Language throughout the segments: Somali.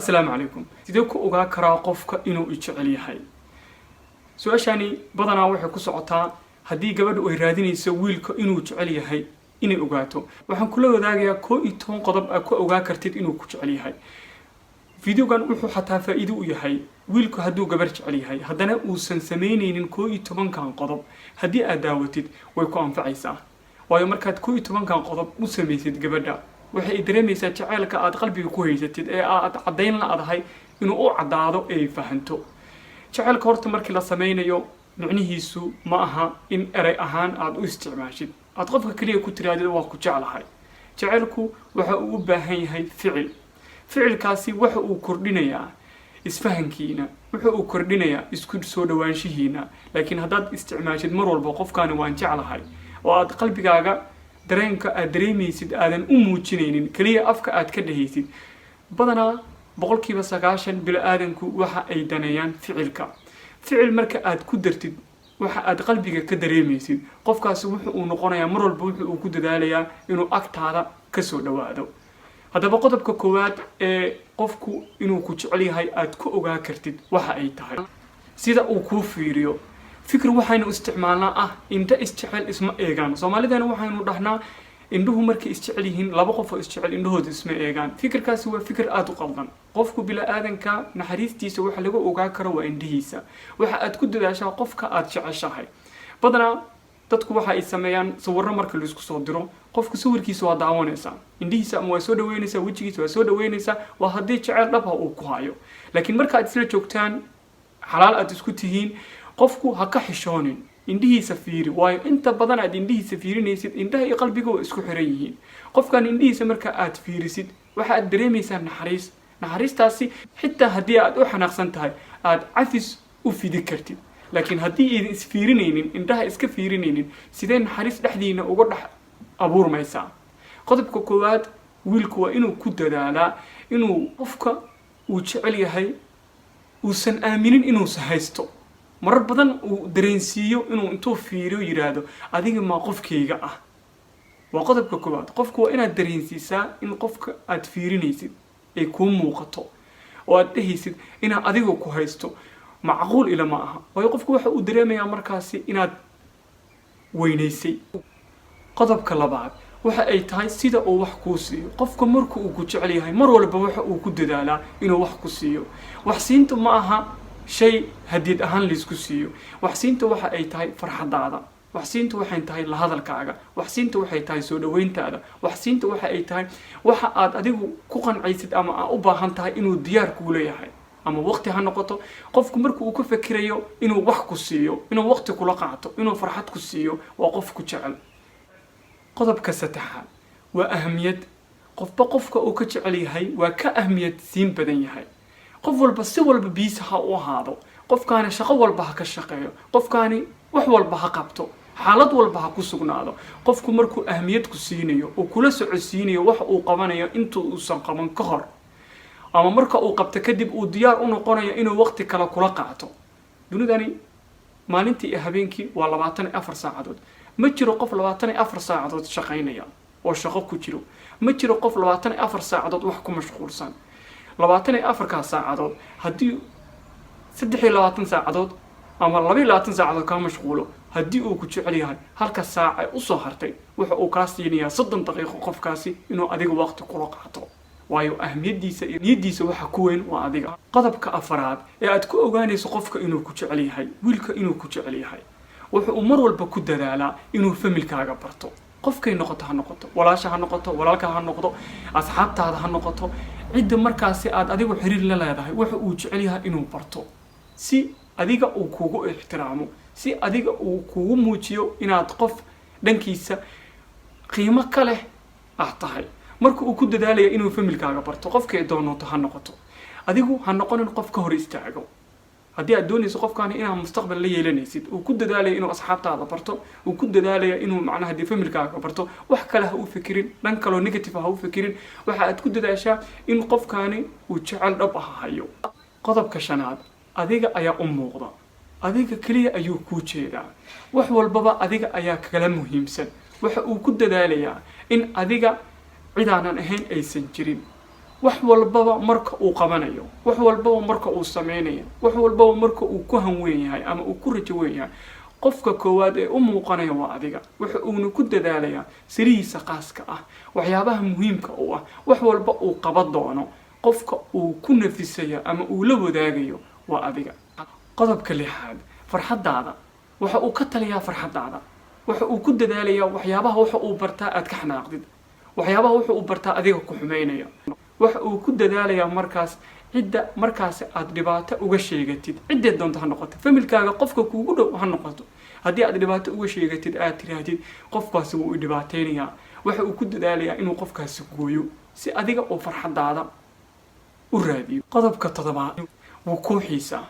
السلام عليكم. sidee ku ogaa karaa qofka inuu jecel yahay? Su'aashani badanaa waxay ku socotaa haddii gabadhu ay raadinayso wiilka inuu jecel yahay inay ogaato. Waxaan kula wadaagayaa 11 qodob aad ku ogaa kartid inuu ku jecel yahay. Videogan wuxuu xataa faa'iido u yahay wiilku hadduu gabar jecel yahay haddana uusan sameynaynin 11 kan qodob haddii aad daawatid way ku anfacaysaa. waayo markaad 11 kan qodob u samaysid gabadha waxay dareemaysaa jacaylka aad qalbiga ku haysatid ee aad cadeyn la adahay inuu u cadaado ay fahanto. jacaylka horta markii la sameynayo macnihiisu ma aha in eray ahaan aad u isticmaashid aad qofka kaliya ku tiraadid waa ku jecelahay. jacaylku waxa uu u baahan yahay ficilkaasi waxa uu kordhinayaa isfahankiina waxa uu kordhinayaa isku soo dhawaanshihiina. laakiin haddaad isticmaashid mar walba qofkaani waan jecelahay oo aad qalbigaaga dareenka aad dareemaysid aadan u muujinaynin kaliya afka aad ka dhahaysid badanaa 90% bini'aadanku waxa ay daneeyaan ficil marka aad ku dartid waxa aad qalbiga ka dareemaysid qofkaasi wuxuu uu noqonayaa mar walba wuxuu uu ku dadaalayaa inuu agtaada ka soo dhawaado. haddaba qodobka koowaad ee qofku inuu ku jecel yahay aad ku ogaa kartid waxa ay tahay sida uu ku fiiriyo. fikir waxaynu isticmaalnaa ah inta isjecel isma eegaan. Soomaalidana waxaynu dhahnaa indhuhu markay isjecel yihiin laba qof oo isjecel indhahooda isma eegaan. fikirkaasi waa fikir aad u qaldan. qofku bilaadanka naxariistiisa waxa lagu ogaa karo waa indhihiisa. waxa aad ku dadaashaa qofka aad jeceshahay. badanaa dadku waxa ay sameeyaan sawirro marka la isku soo diro qofku sawirkiisa waa daawanaysaa indhihiisa ama waa soo dhaweynaysaa wajigiisa waa soo dhaweynaysaa waa haddii jecel dhab ah uu ku hayo. laakiin marka aad isla joogtaan xalaal aad isku tihiin qofku ha ka xishoonin indhihiisa fiiri waayo inta badan aad indhihiisa fiirinaysid indhaha iyo qalbiga waa isku xiran yihiin. qofkan indhihiisa marka aad fiirisid waxa aad dareemaysaa naxariistaasi xitaa haddii aad u xanaaqsan tahay aad cafis u fidi kartid. laakiin haddii idin isfiirinaynin indhaha iska fiirinaynin sidee naxariis dhexdiina uga dhex abuurmaysaa? qodobka koowaad wiilku waa inuu ku dadaalaa inuu qofka uu jecel yahay uusan aaminin inuusan haysto. marar badan uu dareensiiyo inuu intuu fiiriyo yiraahdo adiga ma qofkayga ah. waa qodobka koowaad. qofku waa inaad dareensiisaa in qofka aad fiirinaysid ay kuu muuqato oo aad dhahaysid inaad adiga ku haysto macquul ila ma aha. waayo qofku waxa uu dareemayaa markaasi inaad weynaysay. qodobka labaad waxa ay tahay sida uu wax kuu siiyo. qofka marka uu ku jecel yahay mar walba waxa uu ku dadaalaa inuu wax ku siiyo. wax siinta ma aha shay hadiyad ahaan la isku siiyo. wax siinta waxa ay tahay farxadaada. wax siinta waxay tahay la hadalkaaga. wax siinta waxay tahay soo dhaweyntaada. wax siinta waxa ay tahay waxa aad adigu ku qancaysid ama aad u baahan tahay inuu diyaar kuu leeyahay ama waqti ha noqoto. qofku marka uu ka fikirayo inuu wax ku siiyo inuu waqti kula qaato inuu farxad ku siiyo waa qof ku jecel. qodobka saddexaad waa ahmiyad. qofka uu ka jecel yahay waa ka ahmiyad siin badan yahay. qof walba si walba biisa ha u ahaado. qofkaani shaqo walba ha ka shaqeeyo. qofkaani wax walba ha qabto. xaalad walba ha ku sugnaado. qofku markuu ahmiyad ku siinayo oo kula socodsiinayo wax uu qabanayo intuu uusan qaban ka hor ama marka uu qabto kadib uu diyaar u noqonayo inuu waqti kale kula qaato. dunidani maalintii iyo habeenkii waa 24 saacadood. ma jiro qof 24 saacadood shaqaynaya oo shaqo ku jiro. ma jiro qof 24 saacadood wax ku mashquulsan. 24 saacadood haddii 23 saacadood ama 22 saacadood ka mashquulo haddii uu ku jecel yahay halka saac ay u soo hartay waxa uu ka siinayaa 30 daqiiqo qofkaasi inuu adiga waqti kula qaato. waayo ahmiyadiisa iyo niyadiisa waxa ku weyn waa adiga. qodobka afraad ee aad ku ogaanayso qofka inuu ku jecel yahay wiilka inuu ku jecel yahay wuxuu mar walba ku dadaalaa inuu familkaaga barto. qofkay noqoto ha noqoto walaasha ha noqoto walaalka ha noqdo asxaabtaada ha noqoto cidda markaasi aad adigu xiriir la leedahay waxa uu jecel yahay inuu barto si adiga uu kugu ixtiraamo si adiga uu kugu muujiyo inaad qof dhankiisa qiimo ka leh ah tahay. marka uu ku dadaalayo inuu familkaaga barto qofkay doonato ha noqoto adigu ha noqonin qof ka hor istaago. haddii aad doonayso qofkaani inaad mustaqbal la yeelanaysid uu ku dadaalayo inuu asxaabtaada barto uu ku dadaalayo inuu macnaha dii familkaaga barto wax kale ha u fikirin dhan kale negative ha u fikirin. waxa aad ku dadaashaa in qofkaani uu jecel dhab ah hayo. qodobka shanaad adiga ayaa u muuqda. adiga kaliya ayuu ku jeedaa. wax walbaba adiga ayaa kala muhiimsan. waxa uu ku dadaalayaa in adiga cidaanan ahayn aysan jirin. wax walbaba marka uu qabanayo, wax walbaba marka uu sameynayo, wax walbaba marka uu ku hanweyn yahay ama uu ku rajo weyn yahay, qofka koowaad ee u muuqanaya waa adiga. waxa uu ku dadaalayaa sirihiisa qaaska ah, waxyaabaha muhiimka u ah, wax walba uu qaban doono, qofka uu ku nafisaya ama uu la wadaagayo waa adiga. qodobka lixaad, farxadaada. waxa uu ka taliyaa farxadaada, waxa uu ku dadaalayaa waxyaabaha waxa uu bartaa aad ka xanaaqdid, waxyaabaha waxa uu bartaa adiga ku xumeynaya. waxa uu ku dadaalayaa markaas cidda markaas aad dhibaato uga sheegatid, cidda doonto ha noqoto, familkaaga qofka kuugu dhow ha noqoto, haddii aad dhibaato uga sheegatid aad tiraahdid qofkaasi wuu dhibaateynayaa, waxa uu ku dadaalayaa inuu qofkaasi gooyo si adiga oo farxadaada u raadiyo. qodobka toddobaad, wuu ku xiisaa.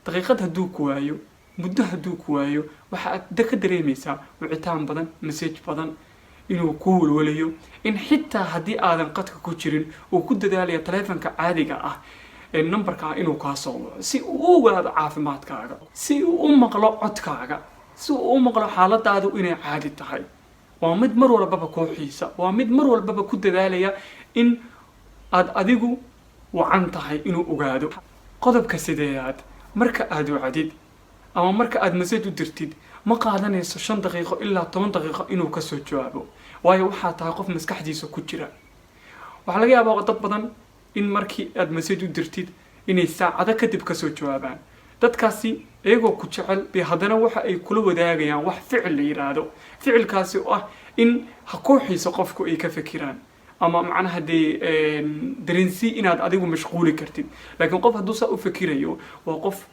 daqiiqad hadduu ku waayo, muddo hadduu ku waayo, waxa aad ka dareemaysaa wicitaan badan, message badan, inuu ku walwalayo, in xitaa haddii aadan qadka ku jirin uu ku dadaalayo taleefanka caadiga ah ee numberka inuu kaa soo waco si uu u ogaado caafimaadkaaga, si uu u maqlo codkaaga, si uu u maqlo xaaladaadu inay caadi tahay. waa mid mar walbaba ku xiisa, waa mid mar walbaba ku dadaalaya in aad adigu wacan tahay inuu ogaado. qodobka sideedaad, marka aad wacdid ama marka aad message u dirtid ma qaadanayso 5 daqiiqo ilaa 10 daqiiqo inuu ka soo jawaabo, waayo waxa tahay qof maskaxdiisa ku jira. waxa laga yaabaa dad badan in markii aad message u dirtid inay saacado kadib ka soo jawaabaan. dadkaasi iyagoo ku jecel bay haddana waxa ay kula wadaagayaan wax ficil la yiraahdo, ficilkaasi oo ah in kooxiisa qofku ay ka fikiraan ama macnaha dareensi inaad adigu mashquuli kartid. laakiin qof hadduu saa u fikirayo waa qof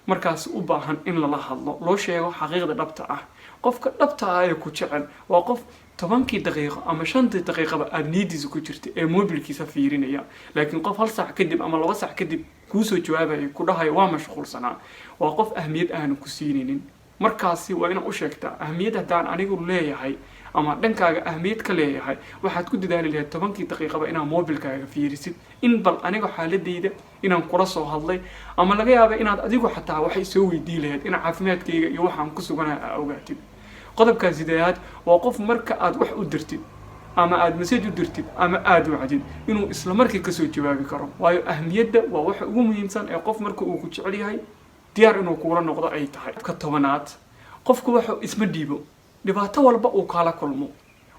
markaas u baahan in lala hadlo, loo sheego xaqiiqda dhabta ah. qofka dhabta ah ee ku jecel waa qof 10 daqiiqo ama 5 daqiiqaba aad nidiisa ku jirtay ee mobilkiisa fiirinaya, laakiin qof 1 saac kadib ama 2 saac kadib kuu soo jawaabaya ku dhahayo waa mashquulsanaa, waa qof ahmiyad aan ku siininin. markaasi waa inaad u sheegtaa ahmiyad haddaan anigu leeyahay ama dhankaaga ahmiyad ka leeyahay, waxaad ku dadaali lahayd 10 daqiiqaba inaad mobilkaaga fiirisid, in bal aniga xaaladeyda inaan kula soo hadlay, ama laga yaabo inaad adigu xataa waxay soo weydiin lahayd in caafimaadkayga iyo waxaan ku suganahay aad ogaatid. qodobka sideedaad, waa qof marka aad wax u dirtid ama aad message u dirtid ama aad wacdid inuu isla markii ka soo jawaabi karo, waayo ahmiyadda waa waxa ugu muhiimsan ee qof marka uu ku jecel yahay diyaar inuu kula noqdo ay tahay. qodobka 10aad, qofku waxa isma dhiibo, dhibaato walba uu kala kulmo,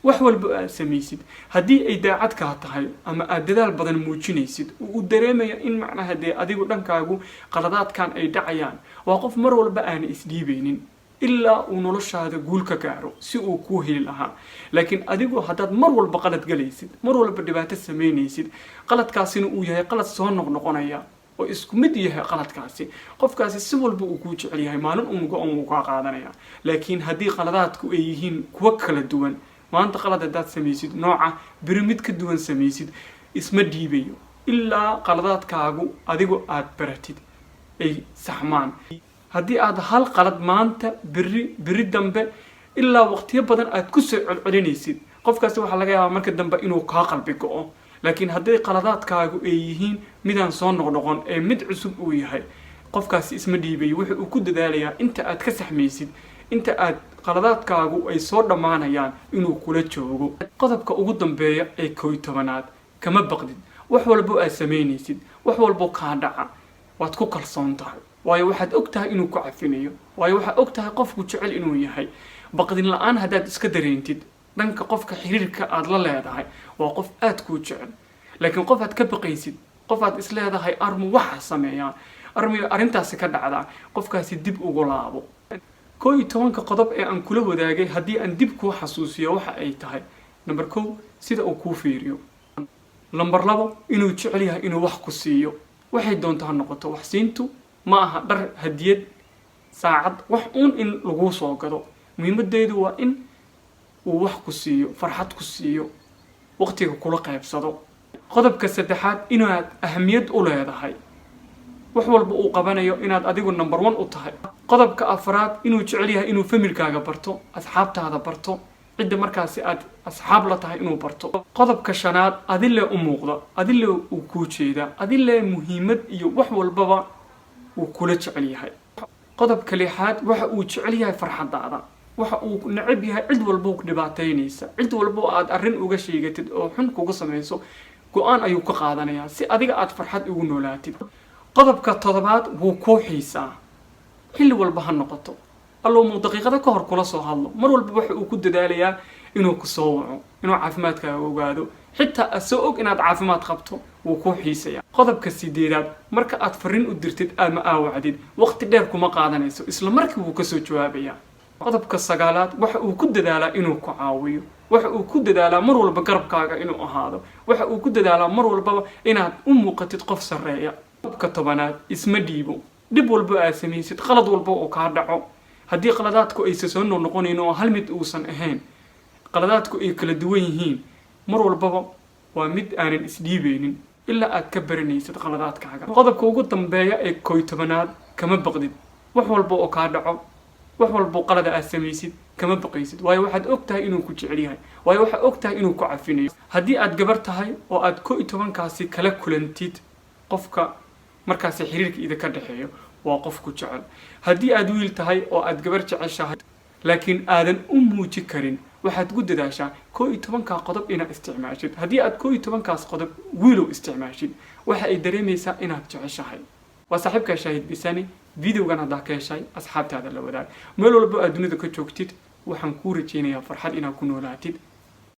wax walba aad samaysid haddii ay daacad ka tahay ama aad dadaal badan muujinaysid, uu dareemayo in macnaha adigu dhankaagu qaladaadkan ay dhacayaan, waa qof mar walba aan isdhiibeynin ilaa uu noloshaada guul ka gaaro si uu ku heli lahaa. laakiin adigu haddaad mar walba qalad galaysid, mar walba dhibaato sameynaysid, qaladkaasina uu yahay qalad soo noqnoqonaya oo isku mid yahay qaladkaasi, qofkaasi si walba uu ku jecel yahay maalin uu ka qaadanaya. laakiin haddii qaladaadku ay yihiin kuwa kala duwan, maanta qalad hadaad samaysid nooca biri mid ka duwan samaysid, isma dhiibayo ilaa qaladaadkaagu adigu aad baratid ay saxmaan. haddii aad hal qalad maanta biri dambe ilaa waqtiyo badan aad ku soo celcelinaysid, qofkaasi waxa laga yaabaa marka dambe inuu kaa qalbi go'o. laakiin haddii qaladaadkaagu ay yihiin midaan soo noqnoqon ee mid cusub uu yahay, qofkaasi isma dhiibayo, wuxuu uu ku dadaalayaa inta aad ka saxmaysid, inta aad qaladaadkaagu ay soo dhammaanayaan inuu kula joogo. qodobka ugu dambeeya ee 11aad, kama baqdid. wax walba aad sameynaysid, wax walba ka dhaca waad ku kalsoon tahay, waayo waxaad og tahay inuu ku cafinayo, waayo waxaad og tahay qofku jecel inuu yahay. baqdin la'aan haddaad iska dareentid dhanka qofka xiriirka aad la leedahay, waa qof aad kuu jecel. laakiin qof aad ka baqaysid, qof aad is leedahay armu waxa sameeyaa, armiga arrintaasi ka dhacdaa, qofkaasi dib ugu laabo. 11 qodob ee aan kula wadaagay haddii aan dib kuu xasuusiyo waxa ay tahay: number 1, sida uu kuu fiiriyo; number 2, inuu jecel yahay inuu wax ku siiyo, waxay doonto ha noqoto. wax siintu ma aha dhar, hadiyad, saacad, wax in lagu soo gado. muhiimadeedu waa in uu wax ku siiyo, farxad ku siiyo, waqtiga kula qaybsado. qodobka 3aad, inaad ahmiyad u leedahay wax walba uu qabanayo, inaad adigu number 1 u tahay. qodobka 4aad, inuu jecel yahay inuu familkaaga barto, asxaabtaada barto, cidda markaasi aad asxaab la tahay inuu barto. qodobka 5aad, adile u muuqdo, adile uu ku jeeda, adile muhiimad iyo wax walbaba uu kula jecel yahay. qodobka 6aad, waxa uu jecel yahay farxadaada, waxa uu neceb yahay cid walba ku dhibaateynaysa, cid walba aad arrin uga sheegatid oo xun kugu sameeyso go-aan ayuu ka qaadanayaa si adiga aad farxad ugu noolaatid. qodobka toddobaad wuu kuu xiisaa xilli walba ha noqoto allo muu daqiiqada ka hor kula soo hadlo mar walba waxa uu ku dadaalayaa inuu ku soo waco inuu caafimaadkaaga ogaado xitaa asoo og inaad caafimaad qabto wuu kuu xiisayaa. qodobka 8aad marka aad fariin u dirtid ama aawacdid waqti dheer kuma qaadanayso isla markii wuu ka soo jawaabayaa. qodobka 9aad waxa uu ku dadaalaa inuu ku caawiyo waxa uu ku dadaalaa mar walba garabkaaga inuu ahaado waxa uu ku dadaalaa mar walba inaad u muuqatid qof sareeya. qodobka 10aad isma dhiibo dib walba aad samaysid qalad walba oo ka dhaco haddii qaladaadku ay soo noqonayeen oo hal mid uusan ahayn qaladaadku ay kala duwan yihiin mar walba waa mid aanan isdhiibeynin ilaa aad ka baranaysid qaladaadkaaga. qodobka ugu dambeeya ee 11aad kama baqdid wax walba oo ka dhaco wax walba qalad aad samaysid kama baqaysid waayo waxaad ogtahay inuu ku jecel yahay waayo waxaad ogtahay inuu ku cafinayo. haddii aad gabar tahay oo aad 11kaasi kala kulantid qofka markaas xiriirka idinka dhaxeeyo waa qof ku jecel. haddii aad wiil tahay oo aad gabar jeceshahay laakiin aadan u muuji karin waxaad ku dadaashaa 11ka qodob inaad isticmaashid. haddii aad 11kaas qodob wiilow isticmaashid waxa ay dareemaysaa inaad jeceshahay. waa saaxiibka Shaahid Bisani videogan hadda ka heshay asxaabtaada la wadaag meel walba aad dunida ka joogtid waxaan ku rajeynayaa farxad inaad ku noolaatid.